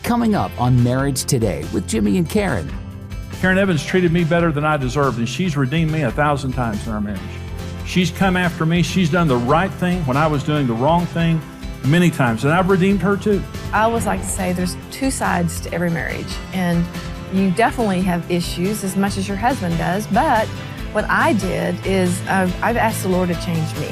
Coming up on Marriage Today with Jimmy and Karen. Karen Evans treated me better than I deserved, and she's redeemed me 1,000 times in our marriage. She's come after me. She's done the right thing when I was doing the wrong thing many times, and I've redeemed her too. I always like to say there's two sides to every marriage, and you definitely have issues as much as your husband does, but what I did is I've asked the Lord to change me.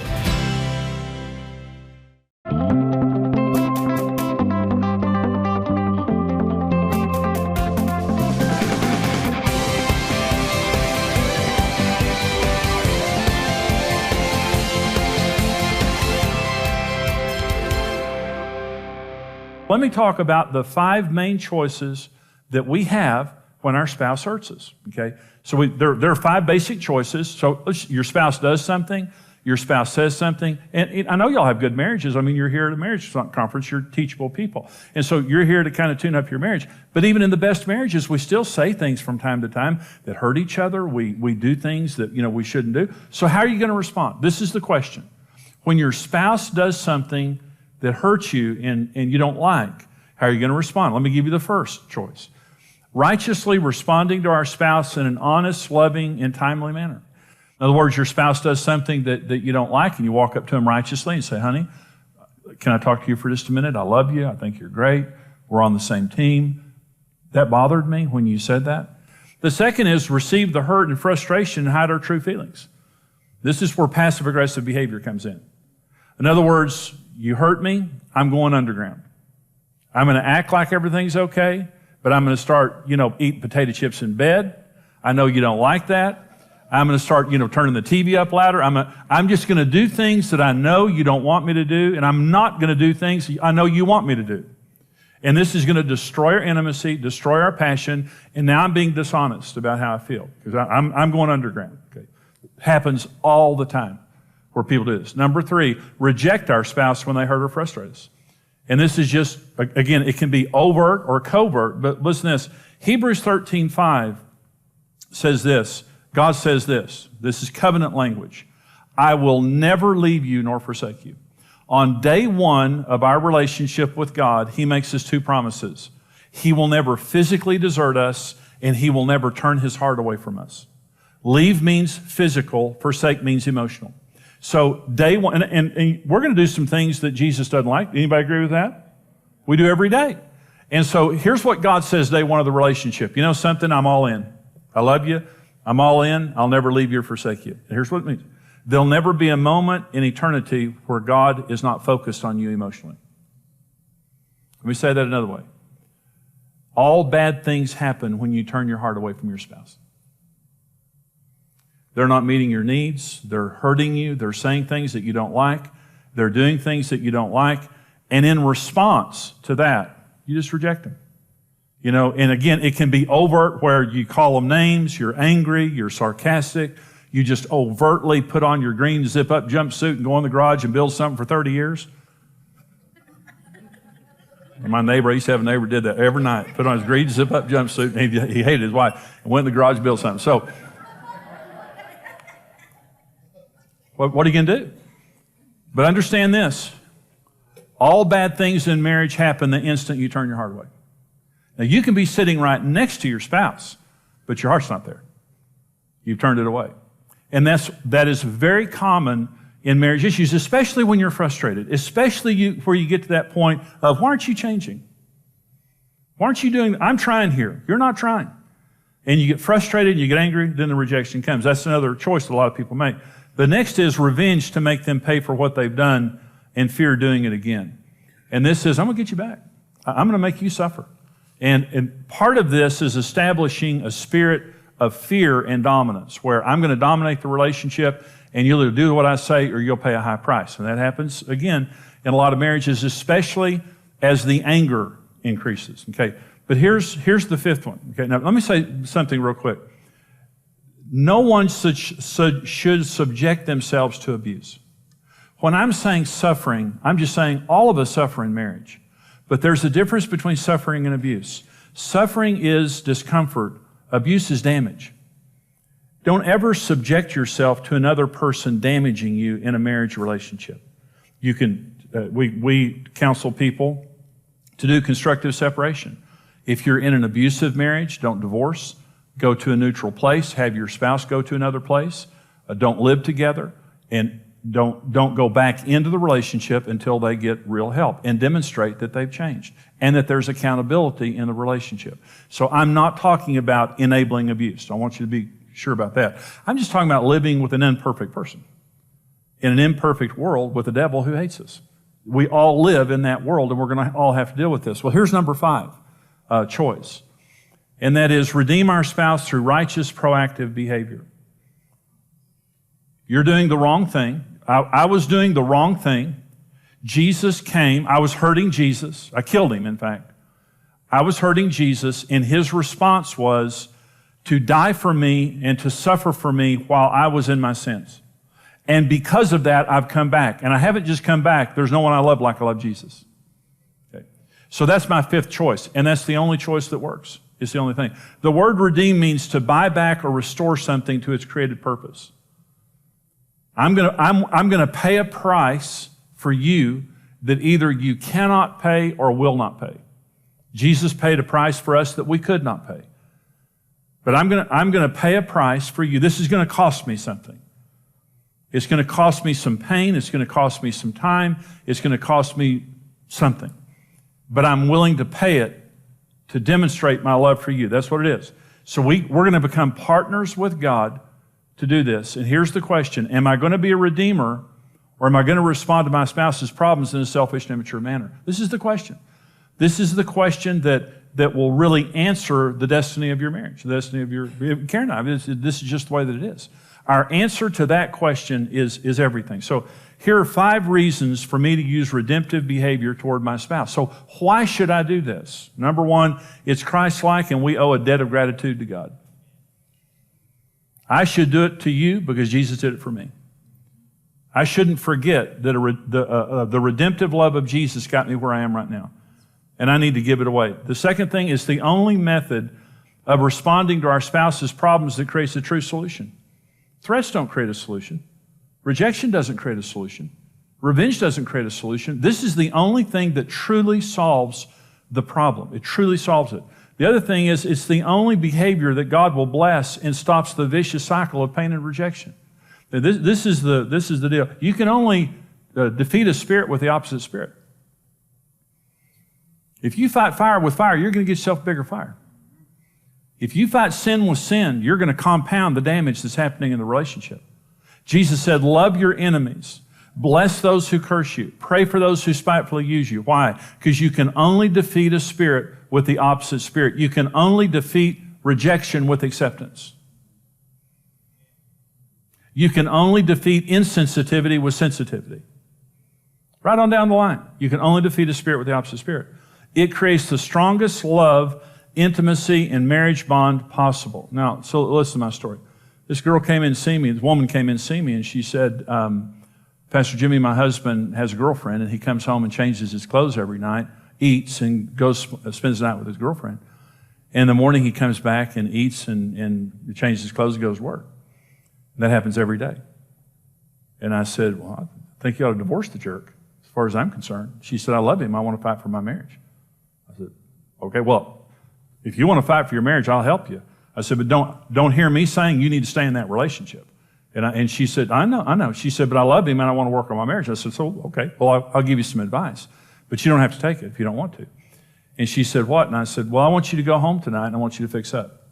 Let me talk about the 5 main choices that we have when our spouse hurts us, okay? So there are 5 basic choices. So your spouse does something, your spouse says something, and I know y'all have good marriages. I mean, you're here at a marriage conference, you're teachable people. And so you're here to kind of tune up your marriage. But even in the best marriages, we still say things from time to time that hurt each other. We do things that, we shouldn't do. So how are you going to respond? This is the question. When your spouse does something that hurts you and you don't like, how are you going to respond? Let me give you the first choice. Righteously responding to our spouse in an honest, loving, and timely manner. In other words, your spouse does something that you don't like, and you walk up to him righteously and say, honey, can I talk to you for just a minute? I love you. I think you're great. We're on the same team. That bothered me when you said that. The second is receive the hurt and frustration and hide our true feelings. This is where passive-aggressive behavior comes in. In other words, you hurt me, I'm going underground. I'm going to act like everything's okay, but I'm going to start, eating potato chips in bed. I know you don't like that. I'm going to start, turning the TV up louder. I'm just going to do things that I know you don't want me to do, and I'm not going to do things I know you want me to do. And this is going to destroy our intimacy, destroy our passion, and now I'm being dishonest about how I feel because I'm going underground. Okay? It happens all the time where people do this. Number 3, reject our spouse when they hurt or frustrate us. And this is just, again, it can be overt or covert, but listen to this. Hebrews 13:5 says this. God says this. This is covenant language. I will never leave you nor forsake you. On day 1 of our relationship with God, He makes us 2 promises. He will never physically desert us, and He will never turn His heart away from us. Leave means physical, forsake means emotional. So day 1, and we're going to do some things that Jesus doesn't like. Anybody agree with that? We do every day. And so here's what God says day 1 of the relationship. You know something? I'm all in. I love you. I'm all in. I'll never leave you or forsake you. And here's what it means. There'll never be a moment in eternity where God is not focused on you emotionally. Let me say that another way. All bad things happen when you turn your heart away from your spouse. They're not meeting your needs. They're hurting you. They're saying things that you don't like. They're doing things that you don't like. And in response to that, you just reject them. And again, it can be overt where you call them names, you're angry, you're sarcastic, you just overtly put on your green zip-up jumpsuit and go in the garage and build something for 30 years. My neighbor, I used to have a neighbor did that every night, put on his green zip-up jumpsuit, and he hated his wife, and went in the garage and built something. So, what are you going to do? But understand this. All bad things in marriage happen the instant you turn your heart away. Now, you can be sitting right next to your spouse, but your heart's not there. You've turned it away. And that is very common in marriage issues, especially when you're frustrated, especially where you get to that point of, why aren't you changing? Why aren't you doing that? I'm trying here. You're not trying. And you get frustrated, you get angry, then the rejection comes. That's another choice that a lot of people make. The next is revenge to make them pay for what they've done and fear doing it again. And this is, I'm going to get you back. I'm going to make you suffer. And part of this is establishing a spirit of fear and dominance, where I'm going to dominate the relationship, and you'll either do what I say or you'll pay a high price. And that happens, again, in a lot of marriages, especially as the anger increases. Okay, but here's the 5th one. Okay, now let me say something real quick. No one should subject themselves to abuse. When I'm saying suffering, I'm just saying all of us suffer in marriage. But there's a difference between suffering and abuse. Suffering is discomfort. Abuse is damage. Don't ever subject yourself to another person damaging you in a marriage relationship. You can, we counsel people to do constructive separation. If you're in an abusive marriage, don't divorce. Go to a neutral place. Have your spouse go to another place. Don't live together. And don't go back into the relationship until they get real help, and demonstrate that they've changed and that there's accountability in the relationship. So I'm not talking about enabling abuse. I want you to be sure about that. I'm just talking about living with an imperfect person in an imperfect world with a devil who hates us. We all live in that world, and we're going to all have to deal with this. Well, here's number 5 choice, and that is redeem our spouse through righteous, proactive behavior. You're doing the wrong thing. I was doing the wrong thing. Jesus came. I was hurting Jesus. I killed him, in fact. I was hurting Jesus, and his response was to die for me and to suffer for me while I was in my sins. And because of that, I've come back. And I haven't just come back. There's no one I love like I love Jesus. Okay. So that's my 5th choice, and that's the only choice that works. It's the only thing. The word redeem means to buy back or restore something to its created purpose. I'm going to pay a price for you that either you cannot pay or will not pay. Jesus paid a price for us that we could not pay. But I'm going to pay a price for you. This is going to cost me something. It's going to cost me some pain. It's going to cost me some time. It's going to cost me something. But I'm willing to pay it to demonstrate my love for you. That's what it is. So we're going to become partners with God to do this. And here's the question. Am I going to be a redeemer, or am I going to respond to my spouse's problems in a selfish and immature manner? This is the question. This is the question that will really answer the destiny of your marriage, the destiny of your... Karen and I, this is just the way that it is. Our answer to that question is everything. So here are 5 reasons for me to use redemptive behavior toward my spouse. So why should I do this? Number 1, it's Christ-like, and we owe a debt of gratitude to God. I should do it to you because Jesus did it for me. I shouldn't forget that the redemptive love of Jesus got me where I am right now, and I need to give it away. The second thing is the only method of responding to our spouse's problems that creates a true solution. Threats don't create a solution. Rejection doesn't create a solution. Revenge doesn't create a solution. This is the only thing that truly solves the problem. It truly solves it. The other thing is it's the only behavior that God will bless and stops the vicious cycle of pain and rejection. This is the deal. You can only defeat a spirit with the opposite spirit. If you fight fire with fire, you're going to get yourself a bigger fire. If you fight sin with sin, you're going to compound the damage that's happening in the relationship. Jesus said, love your enemies. Bless those who curse you. Pray for those who spitefully use you. Why? Because you can only defeat a spirit with the opposite spirit. You can only defeat rejection with acceptance. You can only defeat insensitivity with sensitivity. Right on down the line. You can only defeat a spirit with the opposite spirit. It creates the strongest love, intimacy, and marriage bond possible. Now, so listen to my story. This girl came in to see me, this woman came in to see me, and she said, Pastor Jimmy, my husband has a girlfriend, and he comes home and changes his clothes every night, eats, and goes spends the night with his girlfriend. In the morning, he comes back and eats and changes his clothes and goes to work. And that happens every day. And I said, well, I think you ought to divorce the jerk, as far as I'm concerned. She said, I love him. I want to fight for my marriage. I said, okay, well, if you want to fight for your marriage, I'll help you. I said, but don't hear me saying you need to stay in that relationship. And she said, I know. She said, but I love him and I want to work on my marriage. I said, so, okay, well, I'll give you some advice, but you don't have to take it if you don't want to. And she said, what? And I said, well, I want you to go home tonight and I want you to fix up.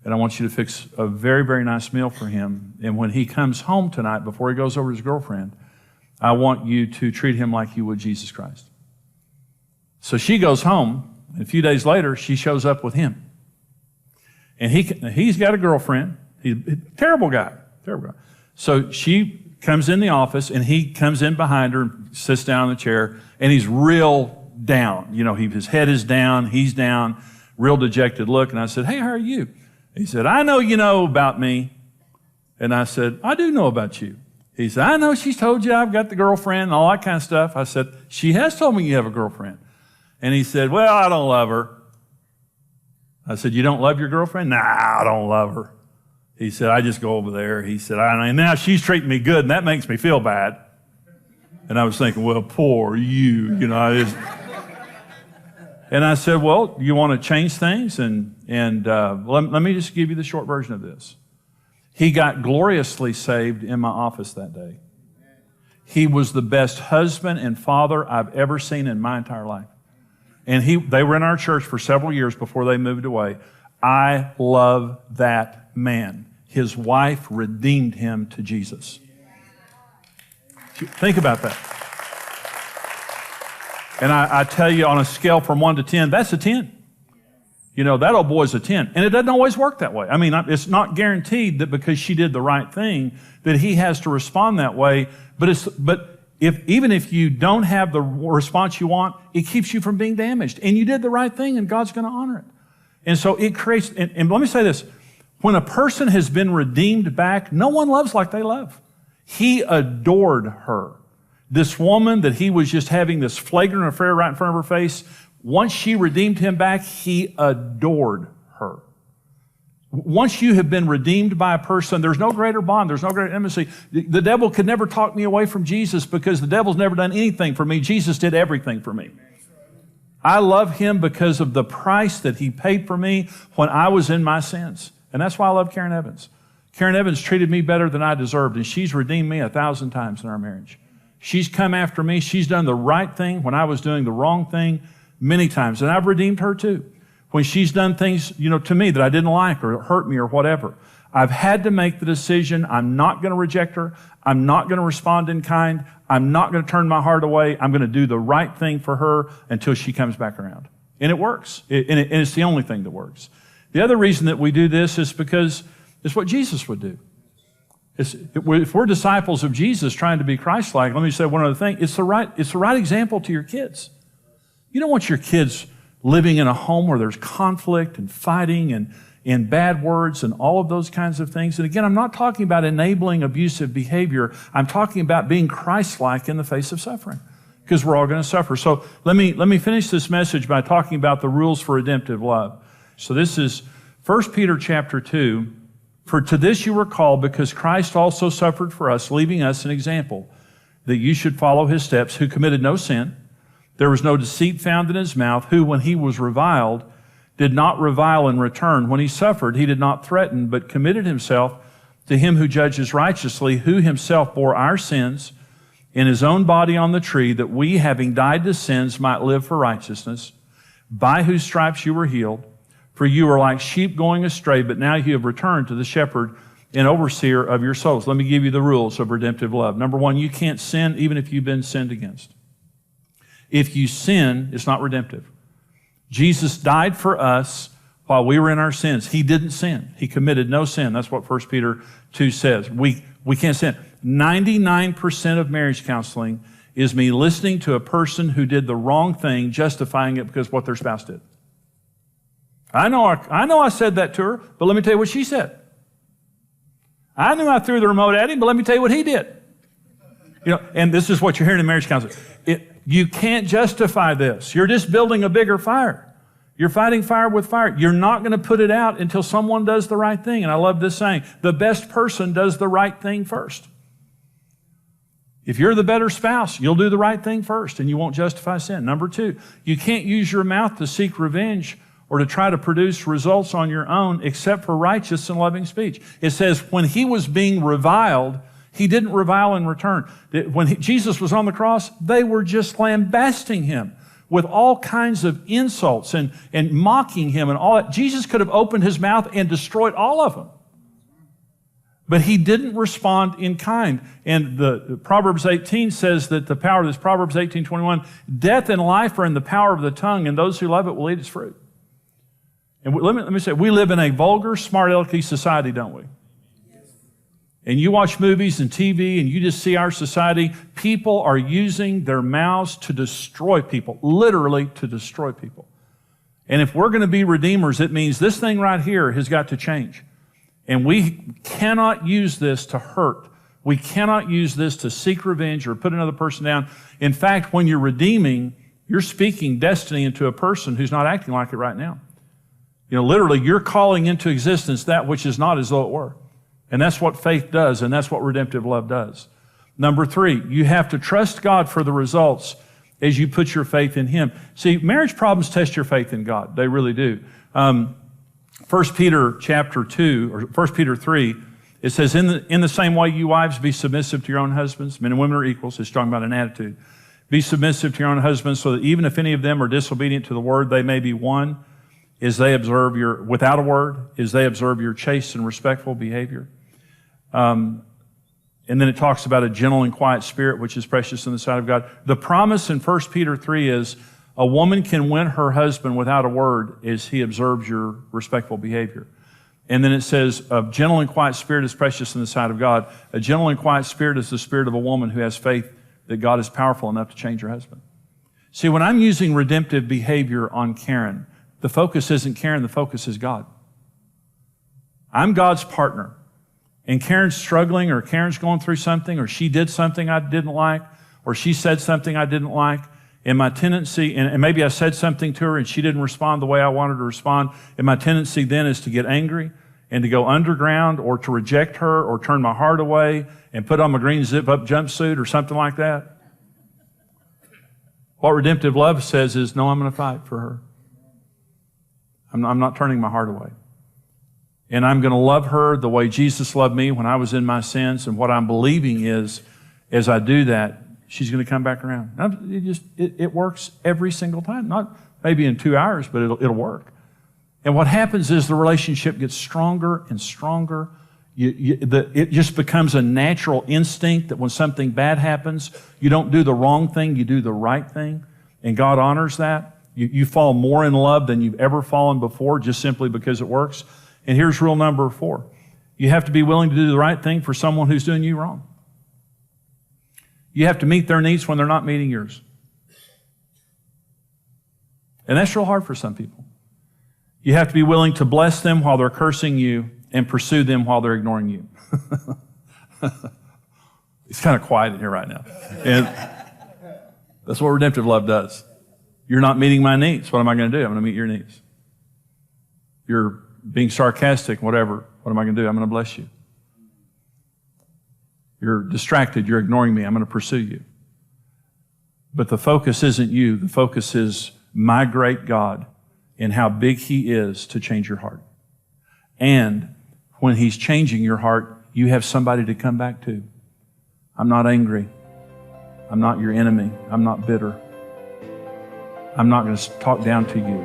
And I want you to fix a very, very nice meal for him. And when he comes home tonight, before he goes over to his girlfriend, I want you to treat him like you would Jesus Christ. So she goes home, and a few days later, she shows up with him. And he's got a girlfriend. He's a terrible guy. So she comes in the office, and he comes in behind her and sits down in the chair, and he's real down. You know, his head is down, he's down, real dejected look. And I said, hey, how are you? He said, I know you know about me. And I said, I do know about you. He said, I know she's told you I've got the girlfriend and all that kind of stuff. I said, she has told me you have a girlfriend. And he said, well, I don't love her. I said, you don't love your girlfriend? Nah, I don't love her. He said, I just go over there. He said, and now she's treating me good, and that makes me feel bad. And I was thinking, well, poor you, And I said, well, you want to change things? And let me just give you the short version of this. He got gloriously saved in my office that day. He was the best husband and father I've ever seen in my entire life. And they were in our church for several years before they moved away. I love that man. His wife redeemed him to Jesus. Think about that. And I tell you, on a scale from 1 to 10, that's a 10. You know, that old boy's a 10. And it doesn't always work that way. I mean, it's not guaranteed that because she did the right thing that he has to respond that way. But even if you don't have the response you want, it keeps you from being damaged. And you did the right thing, and God's going to honor it. And so it creates, and let me say this, when a person has been redeemed back, no one loves like they love. He adored her. This woman that he was just having this flagrant affair right in front of her face, once she redeemed him back, he adored her. Once you have been redeemed by a person, there's no greater bond, there's no greater intimacy. The devil could never talk me away from Jesus because the devil's never done anything for me. Jesus did everything for me. I love him because of the price that he paid for me when I was in my sins. And that's why I love Karen Evans. Karen Evans treated me better than I deserved, and she's redeemed me 1,000 times in our marriage. She's come after me. She's done the right thing when I was doing the wrong thing many times, and I've redeemed her too. When she's done things, to me that I didn't like or hurt me or whatever, I've had to make the decision. I'm not going to reject her. I'm not going to respond in kind. I'm not going to turn my heart away. I'm going to do the right thing for her until she comes back around. And it works. And it's the only thing that works. The other reason that we do this is because it's what Jesus would do. If we're disciples of Jesus trying to be Christ-like, let me say one other thing. It's the right example to your kids. You don't want your kids living in a home where there's conflict and fighting and bad words and all of those kinds of things. And again, I'm not talking about enabling abusive behavior. I'm talking about being Christ-like in the face of suffering, because we're all going to suffer. So let me finish this message by talking about the rules for redemptive love. So this is 1 Peter chapter 2. For to this you were called, because Christ also suffered for us, leaving us an example, that you should follow his steps, who committed no sin. There was no deceit found in his mouth, who, when he was reviled, did not revile in return. When he suffered, he did not threaten, but committed himself to him who judges righteously, who himself bore our sins in his own body on the tree, that we, having died to sins, might live for righteousness, by whose stripes you were healed. For you were like sheep going astray, but now you have returned to the shepherd and overseer of your souls. Let me give you the rules of redemptive love. Number one, you can't sin even if you've been sinned against. If you sin, it's not redemptive. Jesus died for us while we were in our sins. He didn't sin. He committed no sin. That's what 1 Peter 2 says. We can't sin. 99% of marriage counseling is me listening to a person who did the wrong thing, justifying it because of what their spouse did. I know I said that to her, but let me tell you what she said. I knew I threw the remote at him, but let me tell you what he did. And this is what you're hearing in marriage counseling. You can't justify this. You're just building a bigger fire. You're fighting fire with fire. You're not going to put it out until someone does the right thing. And I love this saying, the best person does the right thing first. If you're the better spouse, you'll do the right thing first, and you won't justify sin. Number two, you can't use your mouth to seek revenge or to try to produce results on your own except for righteous and loving speech. It says when he was being reviled, he didn't revile in return. When Jesus was on the cross, they were just lambasting him with all kinds of insults and mocking him and all that. Jesus could have opened his mouth and destroyed all of them. But he didn't respond in kind. And the Proverbs 18 says that the power of this, Proverbs 18:21, death and life are in the power of the tongue, and those who love it will eat its fruit. And let me say, we live in a vulgar, smart alecky society, don't we? And you watch movies and TV and you just see our society, people are using their mouths to destroy people, literally to destroy people. And if we're going to be redeemers, it means this thing right here has got to change. And we cannot use this to hurt. We cannot use this to seek revenge or put another person down. In fact, when you're redeeming, you're speaking destiny into a person who's not acting like it right now. Literally, you're calling into existence that which is not as though it were. And that's what faith does, and that's what redemptive love does. Number three, you have to trust God for the results as you put your faith in Him. See, marriage problems test your faith in God. They really do. 1 Peter chapter 2, or 1 Peter 3, it says, in the same way, you wives, be submissive to your own husbands. Men and women are equals. It's talking about an attitude. Be submissive to your own husbands, so that even if any of them are disobedient to the word, they may be won as they observe without a word, as they observe your chaste and respectful behavior. And then it talks about a gentle and quiet spirit, which is precious in the sight of God. The promise in 1 Peter 3 is a woman can win her husband without a word as he observes your respectful behavior. And then it says, a gentle and quiet spirit is precious in the sight of God. A gentle and quiet spirit is the spirit of a woman who has faith that God is powerful enough to change her husband. See, when I'm using redemptive behavior on Karen, the focus isn't Karen, the focus is God. I'm God's partner. And Karen's struggling, or Karen's going through something, or she did something I didn't like, or she said something I didn't like, and my tendency, and maybe I said something to her and she didn't respond the way I wanted her to respond, and my tendency then is to get angry and to go underground, or to reject her, or turn my heart away and put on my green zip-up jumpsuit or something like that. What redemptive love says is, no, I'm going to fight for her. I'm not turning my heart away. And I'm going to love her the way Jesus loved me when I was in my sins. And what I'm believing is, as I do that, she's going to come back around. It works every single time. Not maybe in 2 hours, but it'll work. And what happens is the relationship gets stronger and stronger. It just becomes a natural instinct that when something bad happens, you don't do the wrong thing, you do the right thing. And God honors that. You fall more in love than you've ever fallen before, just simply because it works. And here's rule number 4. You have to be willing to do the right thing for someone who's doing you wrong. You have to meet their needs when they're not meeting yours. And that's real hard for some people. You have to be willing to bless them while they're cursing you and pursue them while they're ignoring you. It's kind of quiet in here right now. And that's what redemptive love does. You're not meeting my needs. What am I going to do? I'm going to meet your needs. You're being sarcastic, whatever. What am I going to do? I'm going to bless you. You're distracted. You're ignoring me. I'm going to pursue you. But the focus isn't you. The focus is my great God and how big He is to change your heart. And when He's changing your heart, you have somebody to come back to. I'm not angry. I'm not your enemy. I'm not bitter. I'm not going to talk down to you.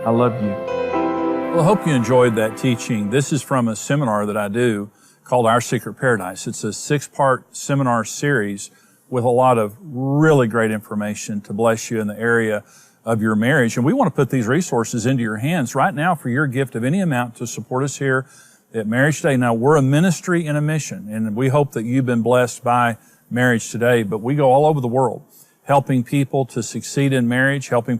I love you. Well, I hope you enjoyed that teaching. This is from a seminar that I do called Our Secret Paradise. It's a 6-part seminar series with a lot of really great information to bless you in the area of your marriage. And we want to put these resources into your hands right now for your gift of any amount to support us here at Marriage Today. Now, we're a ministry and a mission, and we hope that you've been blessed by Marriage Today, but we go all over the world helping people to succeed in marriage, helping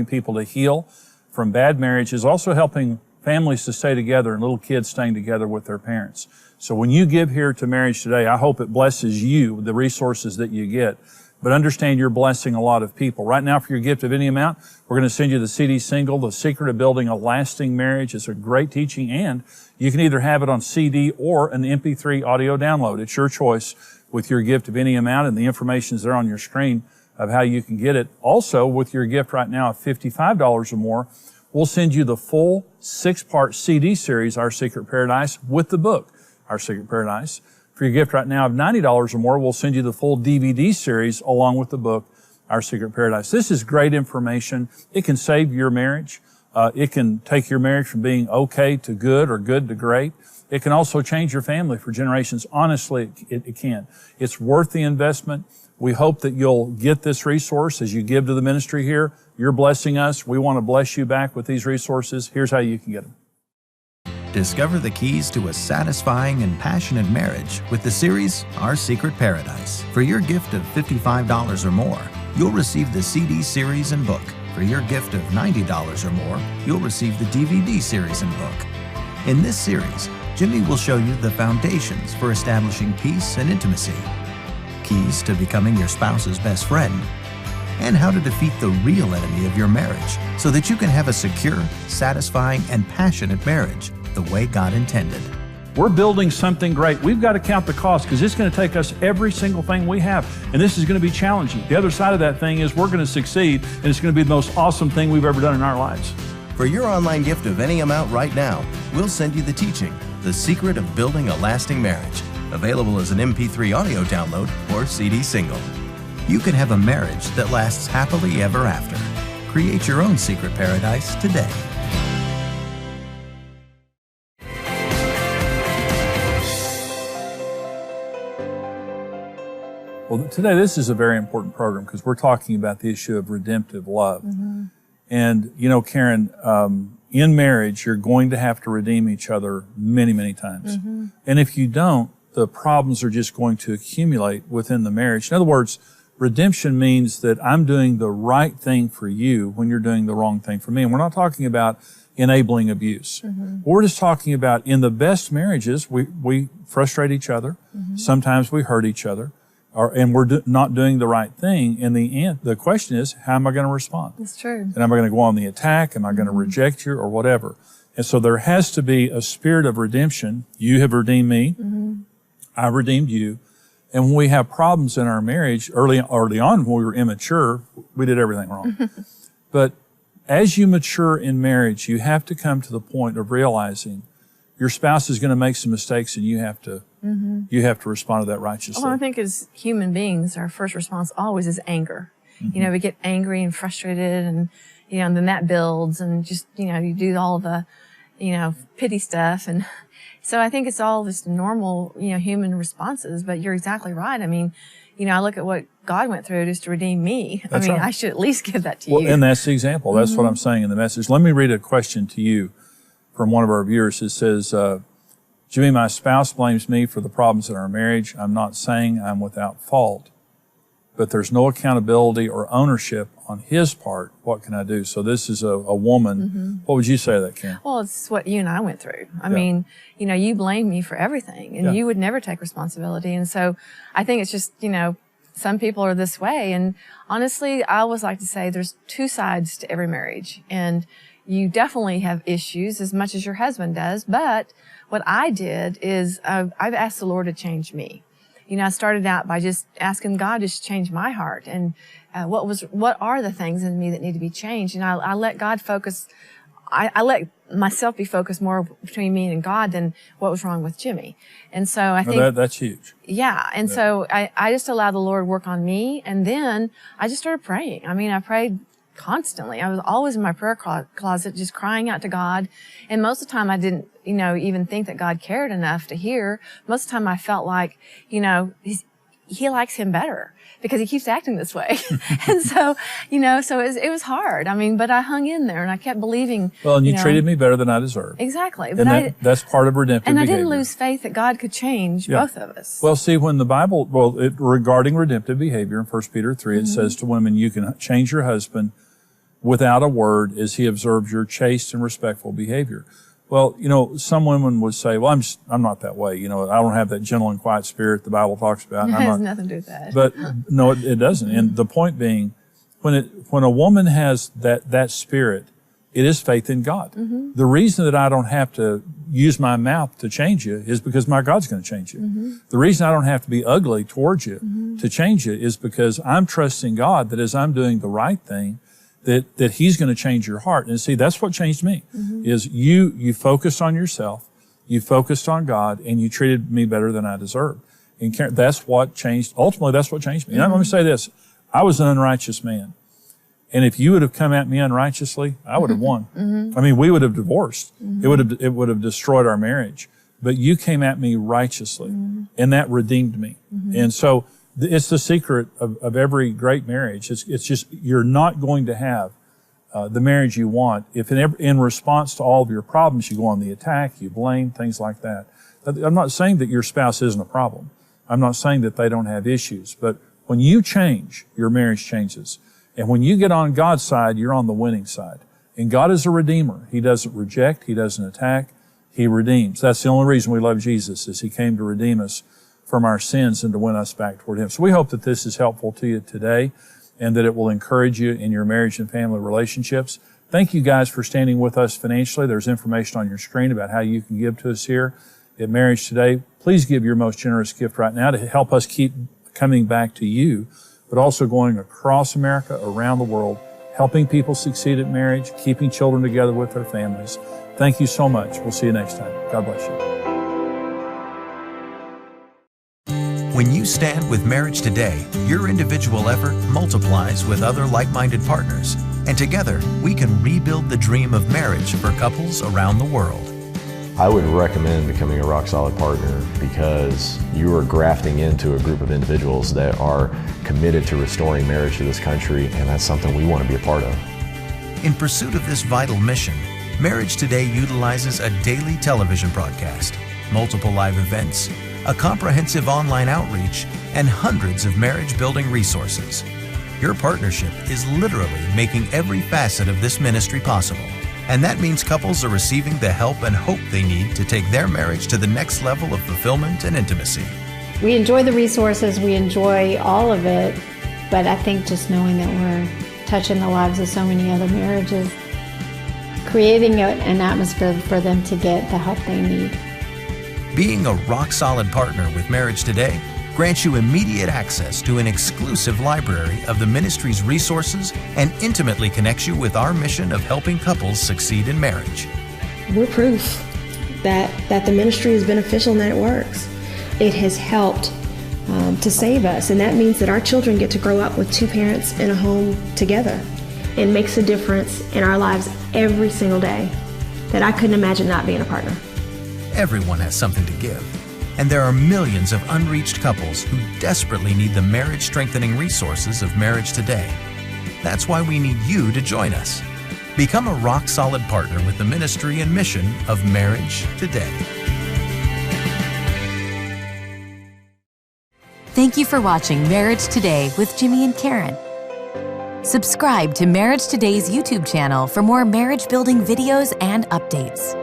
people to heal from bad marriages, also helping families to stay together and little kids staying together with their parents. So when you give here to Marriage Today, I hope it blesses you, the resources that you get. But understand you're blessing a lot of people. Right now, for your gift of any amount, we're going to send you the CD single, The Secret of Building a Lasting Marriage. It's a great teaching, and you can either have it on CD or an MP3 audio download. It's your choice with your gift of any amount, and the information is there on your screen of how you can get it. Also, with your gift right now of $55 or more, we'll send you the full 6-part CD series, Our Secret Paradise, with the book, Our Secret Paradise. For your gift right now of $90 or more, we'll send you the full DVD series along with the book, Our Secret Paradise. This is great information. It can save your marriage. It can take your marriage from being okay to good or good to great. It can also change your family for generations. Honestly, it can. It's worth the investment. We hope that you'll get this resource as you give to the ministry here. You're blessing us. We want to bless you back with these resources. Here's how you can get them. Discover the keys to a satisfying and passionate marriage with the series Our Secret Paradise. For your gift of $55 or more, you'll receive the CD series and book. For your gift of $90 or more, you'll receive the DVD series and book. In this series, Jimmy will show you the foundations for establishing peace and intimacy, keys to becoming your spouse's best friend, and how to defeat the real enemy of your marriage so that you can have a secure, satisfying, and passionate marriage the way God intended. We're building something great. We've got to count the cost because it's going to take us every single thing we have. And this is going to be challenging. The other side of that thing is we're going to succeed, and it's going to be the most awesome thing we've ever done in our lives. For your online gift of any amount right now, we'll send you the teaching, The Secret of Building a Lasting Marriage, available as an MP3 audio download or CD single. You can have a marriage that lasts happily ever after. Create your own secret paradise today. Well, today this is a very important program because we're talking about the issue of redemptive love. Mm-hmm. And, you know, Karen, in marriage, you're going to have to redeem each other many, many times. Mm-hmm. And if you don't, the problems are just going to accumulate within the marriage. In other words, redemption means that I'm doing the right thing for you when you're doing the wrong thing for me. And we're not talking about enabling abuse. Mm-hmm. We're just talking about in the best marriages, we frustrate each other. Mm-hmm. Sometimes we hurt each other. And we're not doing the right thing. In the end, the question is, how am I going to respond? That's true. And am I going to go on the attack? Am I going to reject you or whatever? And so there has to be a spirit of redemption. You have redeemed me. Mm-hmm. I redeemed you. And when we have problems in our marriage, early on when we were immature, we did everything wrong. But as you mature in marriage, you have to come to the point of realizing your spouse is going to make some mistakes and you have to respond to that righteously. Well, I think as human beings, our first response always is anger. Mm-hmm. You know, we get angry and frustrated and, you know, and then that builds and just, you know, you do all the, you know, pity stuff. And so I think it's all just normal, you know, human responses, but you're exactly right. I mean, you know, I look at what God went through just to redeem me. That's right. I should at least give that to you. Well, and that's the example. That's what I'm saying in the message. Let me read a question to you from one of our viewers. It says, Jimmy, my spouse blames me for the problems in our marriage. I'm not saying I'm without fault, but there's no accountability or ownership on his part. What can I do? So this is a woman. Mm-hmm. What would you say to that, Karen? Well, it's what you and I went through. I mean, you know, you blame me for everything and you would never take responsibility. And so I think it's just, you know, some people are this way. And honestly, I always like to say there's two sides to every marriage. And you definitely have issues as much as your husband does. But what I did is I've asked the Lord to change me. You know, I started out by just asking God to change my heart and what are the things in me that need to be changed. And I let God focus. I let myself be focused more between me and God than what was wrong with Jimmy. And so I think that's huge. Yeah. And so I just allowed the Lord to work on me. And then I just started praying. I mean, I prayed constantly. I was always in my prayer closet, just crying out to God. And most of the time I didn't, you know, even think that God cared enough to hear. Most of the time I felt like, you know, he likes him better because he keeps acting this way. And so, you know, so it was hard. I mean, but I hung in there and I kept believing. Well, and you treated me better than I deserved. Exactly. But that's part of redemptive behavior. And I didn't lose faith that God could change both of us. Well, see, when the Bible, regarding redemptive behavior in 1 Peter 3, it says to women, you can change your husband without a word as he observes your chaste and respectful behavior. Well, you know, some women would say, well, I'm not that way. You know, I don't have that gentle and quiet spirit the Bible talks about. It has nothing to do with that. But no, it doesn't. And the point being, when a woman has that spirit, it is faith in God. Mm-hmm. The reason that I don't have to use my mouth to change you is because my God's going to change you. Mm-hmm. The reason I don't have to be ugly towards you to change you is because I'm trusting God that as I'm doing the right thing, that he's going to change your heart. And see, that's what changed me, is you focused on yourself, you focused on God, and you treated me better than I deserved. And that's what changed, ultimately that's what changed me. And let me say this, I was an unrighteous man. And if you would have come at me unrighteously, I would have won. I mean, we would have divorced. It would have destroyed our marriage. But you came at me righteously, and that redeemed me. And so, it's the secret of every great marriage. It's just, you're not going to have the marriage you want if in response to all of your problems, you go on the attack, you blame, things like that. I'm not saying that your spouse isn't a problem. I'm not saying that they don't have issues. But when you change, your marriage changes. And when you get on God's side, you're on the winning side. And God is a redeemer. He doesn't reject. He doesn't attack. He redeems. That's the only reason we love Jesus, is he came to redeem us from our sins and to win us back toward him. So we hope that this is helpful to you today and that it will encourage you in your marriage and family relationships. Thank you guys for standing with us financially. There's information on your screen about how you can give to us here. at Marriage Today. Please give your most generous gift right now to help us keep coming back to you, but also going across America, around the world, helping people succeed at marriage, keeping children together with their families. Thank you so much. We'll see you next time. God bless you. When you stand with Marriage Today, your individual effort multiplies with other like-minded partners. And together, we can rebuild the dream of marriage for couples around the world. I would recommend becoming a Rock Solid Partner because you are grafting into a group of individuals that are committed to restoring marriage to this country, and that's something we want to be a part of. In pursuit of this vital mission, Marriage Today utilizes a daily television broadcast, multiple live events, a comprehensive online outreach, and hundreds of marriage-building resources. Your partnership is literally making every facet of this ministry possible. And that means couples are receiving the help and hope they need to take their marriage to the next level of fulfillment and intimacy. We enjoy the resources, we enjoy all of it, but I think just knowing that we're touching the lives of so many other marriages, creating an atmosphere for them to get the help they need. Being a rock-solid partner with Marriage Today grants you immediate access to an exclusive library of the ministry's resources and intimately connects you with our mission of helping couples succeed in marriage. We're proof that the ministry is beneficial and that it works. It has helped to save us, and that means that our children get to grow up with two parents in a home together. It makes a difference in our lives every single day that I couldn't imagine not being a partner. Everyone has something to give. And there are millions of unreached couples who desperately need the marriage-strengthening resources of Marriage Today. That's why we need you to join us. Become a rock-solid partner with the ministry and mission of Marriage Today. Thank you for watching Marriage Today with Jimmy and Karen. Subscribe to Marriage Today's YouTube channel for more marriage-building videos and updates.